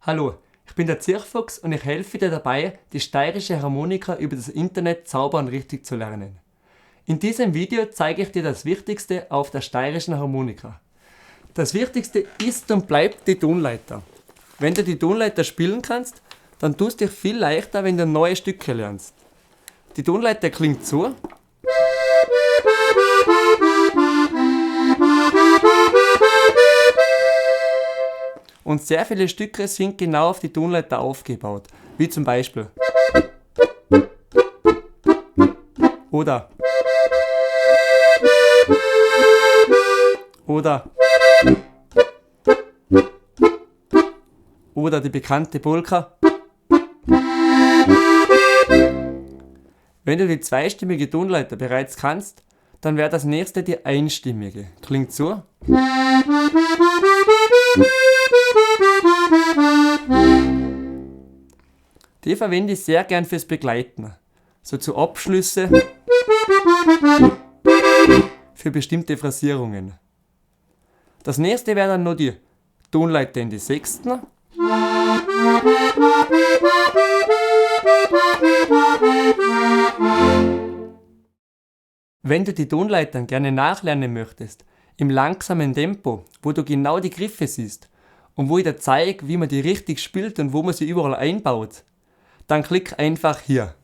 Hallo, ich bin der Zirchfuchs und ich helfe dir dabei, die steirische Harmonika über das Internet sauber und richtig zu lernen. In diesem Video zeige ich dir das Wichtigste auf der steirischen Harmonika. Das Wichtigste ist und bleibt die Tonleiter. Wenn du die Tonleiter spielen kannst, dann tust du dich viel leichter, wenn du neue Stücke lernst. Die Tonleiter klingt so. Und sehr viele Stücke sind genau auf die Tonleiter aufgebaut, wie zum Beispiel oder die bekannte Polka. Wenn du die zweistimmige Tonleiter bereits kannst, dann wäre das nächste die einstimmige. Klingt so. Die verwende ich sehr gern fürs Begleiten, so zu Abschlüsse für bestimmte Phrasierungen. Das nächste wäre dann noch die Tonleiter in die Sechsten. Wenn du die Tonleitern gerne nachlernen möchtest, im langsamen Tempo, wo du genau die Griffe siehst und wo ich dir zeige, wie man die richtig spielt und wo man sie überall einbaut, dann klick einfach hier.